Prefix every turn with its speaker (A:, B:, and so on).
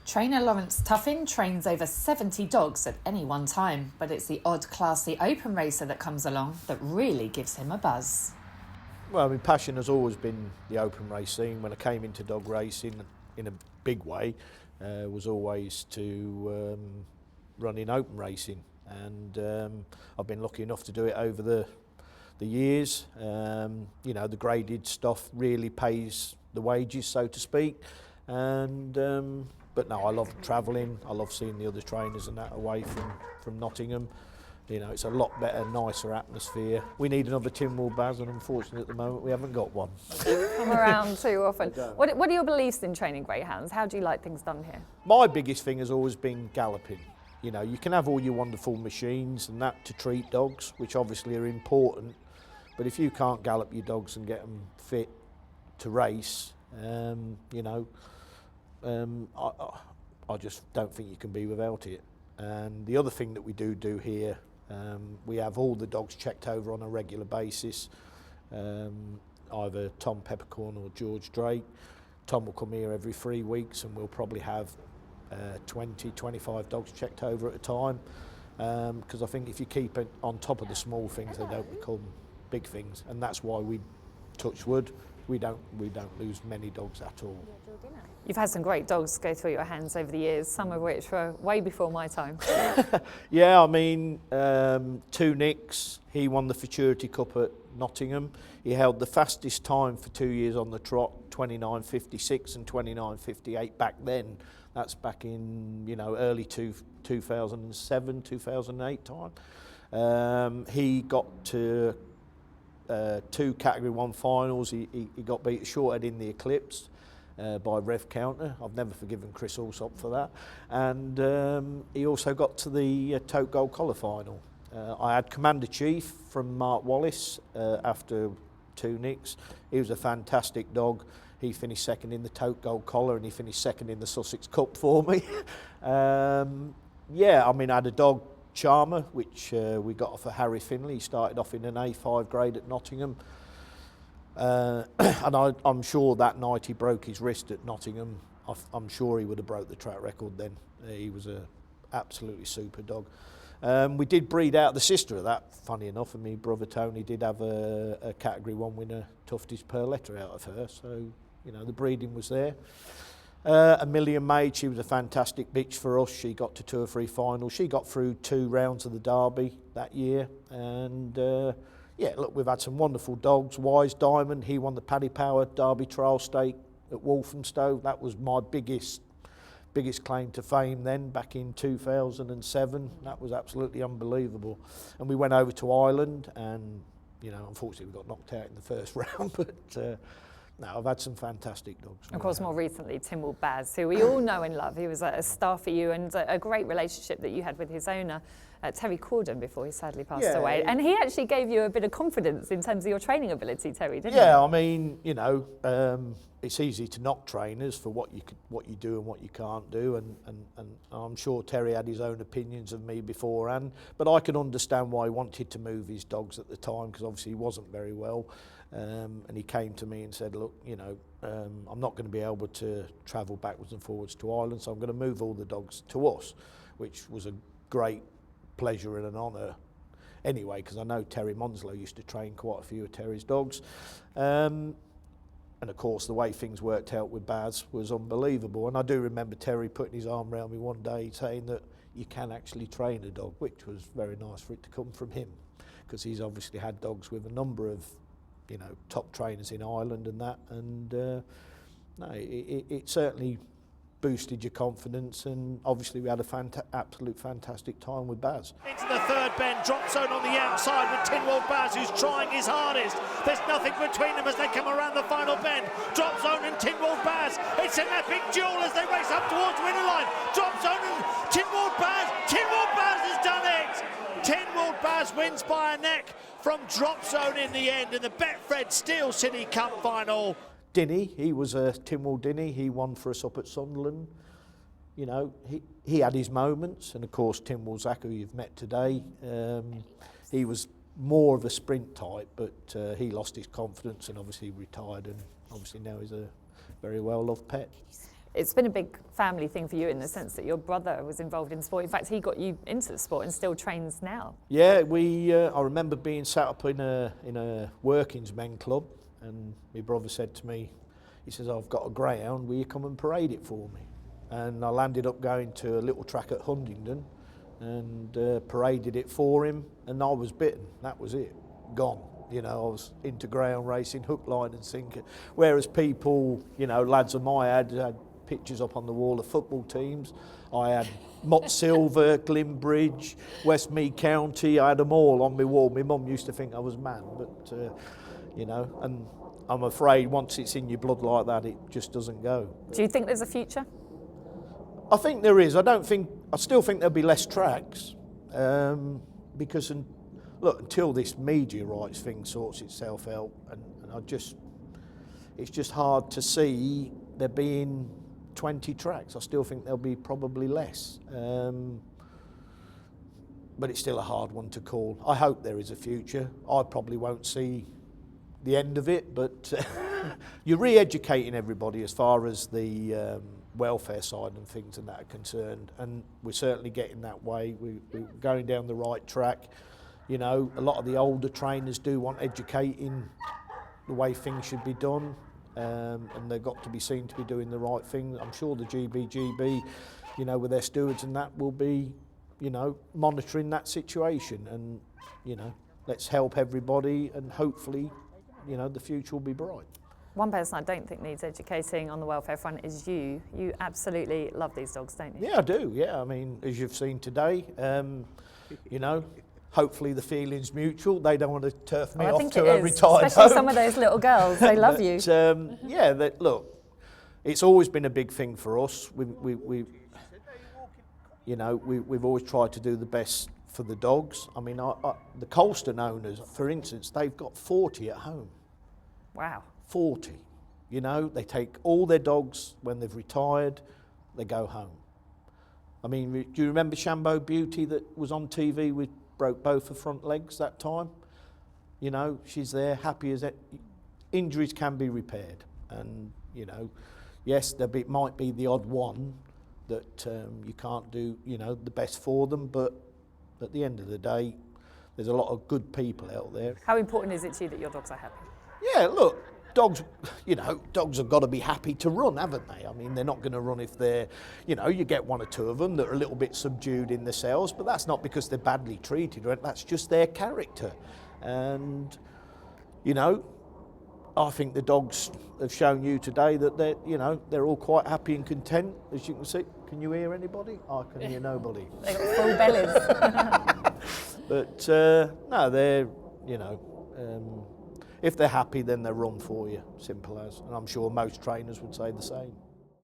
A: Trainer Laurence Tuffin trains over 70 dogs at any one time, but it's the odd, classy open racer that comes along that really gives him a buzz.
B: Well, my passion has always been the open race scene. When I came into dog racing in a big way, was always to run in open racing, and I've been lucky enough to do it over the years. You know, the graded stuff really pays the wages, so to speak, and but no, I love travelling. I love seeing the other trainers and that away from Nottingham. You know, it's a lot better, nicer atmosphere. We need another Tynwald Baz, and unfortunately at the moment we haven't got one.
C: Come around too often. What are your beliefs in training greyhounds? How do you like things done here?
B: My biggest thing has always been galloping. You know, you can have all your wonderful machines and that to treat dogs, which obviously are important, but if you can't gallop your dogs and get them fit to race, you know, I just don't think you can be without it. And the other thing that we do here, we have all the dogs checked over on a regular basis, either Tom Peppercorn or George Drake. Tom will come here every 3 weeks, and we'll probably have 20, 25 dogs checked over at a time, because I think if you keep it on top of the small things, they don't become big things, and that's why we, touch wood, we don't lose many dogs at all.
C: You've had some great dogs go through your hands over the years, some of which were way before my time.
B: Yeah, I mean, two Nicks, he won the Futurity Cup at Nottingham. He held the fastest time for 2 years on the trot, 29.56 and 29.58 back then. That's back in, you know, early 2007, 2008 time. He got to 2 Category 1 finals. He got beat shorthead in the Eclipse by Rev Counter. I've never forgiven Chris Alsop for that. And he also got to the Tote Gold Collar final. I had Commander Chief from Mark Wallace after 2 Nicks. He was a fantastic dog. He finished second in the Tote Gold Collar, and he finished second in the Sussex Cup for me. Yeah, I mean, I had a dog, Charmer, which we got off of Harry Finley. He started off in an A5 grade at Nottingham. And I'm sure that night he broke his wrist at Nottingham. I'm sure he would have broke the track record then. He was a absolutely super dog. We did breed out the sister of that, funny enough, and my brother Tony did have a Category 1 winner, Tufty's Perletta, out of her, so, you know, the breeding was there. Amelia Maid, she was a fantastic bitch for us. She got to 2 or 3 finals. She got through 2 rounds of the Derby that year, and yeah, look, we've had some wonderful dogs. Wise Diamond, he won the Paddy Power Derby Trial Stake at Walthamstow. That was my biggest claim to fame then, back in 2007. That was absolutely unbelievable. And we went over to Ireland, and, you know, unfortunately we got knocked out in the first round, but no, I've had some fantastic dogs.
C: Of course, more recently, Tynwald Baz, who we all know and love. He was a star for you, and a great relationship that you had with his owner, Terry Corden, before he sadly passed away. And he actually gave you a bit of confidence in terms of your training ability, Terry, didn't he?
B: Yeah, I mean, you know, it's easy to knock trainers for what you do and what you can't do, and I'm sure Terry had his own opinions of me beforehand, but I can understand why he wanted to move his dogs at the time, because obviously he wasn't very well. And he came to me and said, look, you know, I'm not going to be able to travel backwards and forwards to Ireland, so I'm going to move all the dogs to us, which was a great pleasure and an honour anyway, because I know Terry Monslow used to train quite a few of Terry's dogs. And of course, the way things worked out with Baz was unbelievable. And I do remember Terry putting his arm around me one day saying that you can actually train a dog, which was very nice for it to come from him, because he's obviously had dogs with a number of, you know, top trainers in Ireland and that, and no, it certainly boosted your confidence, and obviously we had a absolute fantastic time with Baz.
D: Into the third bend, drop zone on the outside with Tynwald Baz, who's trying his hardest. There's nothing between them as they come around the final bend. Drop zone and Tynwald Baz. It's an epic duel as they race up towards winner line. Drop zone and Tynwald Baz. Tynwald Baz has done it. Tynwald Baz wins by a neck from Drop Zone in the end in the Betfred Steel City Cup final.
B: Dinny, he was a Tynwald Dinny. He won for us up at Sunderland. You know, he had his moments, and of course Tynwald Zach, who you've met today, he was more of a sprint type, but he lost his confidence and obviously retired, and obviously now he's a very well loved pet.
C: it's been a big family thing for you in the sense that your brother was involved in sport. In fact, he got you into the sport and still trains now.
B: Yeah, I remember being sat up in a workings men club, and my brother said to me, he says, "I've got a greyhound, will you come and parade it for me?" And I landed up going to a little track at Huntingdon and paraded it for him, and I was bitten. That was it, gone. You know, I was into greyhound racing, hook, line and sinker. Whereas people, you know, lads of my age had pictures up on the wall of football teams. I had Mott Silver, Glimbridge, Westmeath County. I had them all on my wall. My mum used to think I was mad, but you know, and I'm afraid once it's in your blood like that, it just doesn't go.
C: Do you think there's a future?
B: I think there is. I still think there'll be less tracks because, look, until this media rights thing sorts itself out, and it's just hard to see there being 20 tracks. I still think there'll be probably less. But it's still a hard one to call. I hope there is a future. I probably won't see the end of it, but you're re-educating everybody as far as the welfare side and things and that are concerned, and we're certainly getting that way. We're going down the right track. You know, a lot of the older trainers do want educating the way things should be done, and they've got to be seen to be doing the right thing. I'm sure the GBGB, you know, with their stewards and that, will be, you know, monitoring that situation, and, you know, let's help everybody, and hopefully, you know, the future will be bright.
C: One person I don't think needs educating on the welfare front is you. You absolutely love these dogs, don't you?
B: Yeah, I do, yeah. I mean, as you've seen today, you know, hopefully the feeling's mutual. They don't want to turf me off till I'm retired.
C: Especially some of those little girls, they love you.
B: Yeah, look, it's always been a big thing for us. You know, we've always tried to do the best for the dogs. I mean, the Colston owners, for instance, they've got 40 at home.
C: Wow. 40.
B: You know, they take all their dogs when they've retired, they go home. I mean, do you remember Shambo Beauty that was on TV with broke both her front legs that time? You know, she's there, happy as injuries can be repaired, and you know, yes, might be the odd one that you can't do, you know, the best for them, but at the end of the day, there's a lot of good people out there.
C: How important is it to you that your dogs are happy?
B: Yeah, look, dogs, you know, dogs have got to be happy to run, haven't they? I mean, they're not going to run if they're, you know, you get one or two of them that are a little bit subdued in themselves, but that's not because they're badly treated, right? That's just their character. And, you know, I think the dogs have shown you today that they're, you know, they're all quite happy and content, as you can see. Can you hear anybody? I can hear nobody.
C: They've got full bellies.
B: But, no, they're, you know, if they're happy, then they'll run for you, simple as. And I'm sure most trainers would say the same.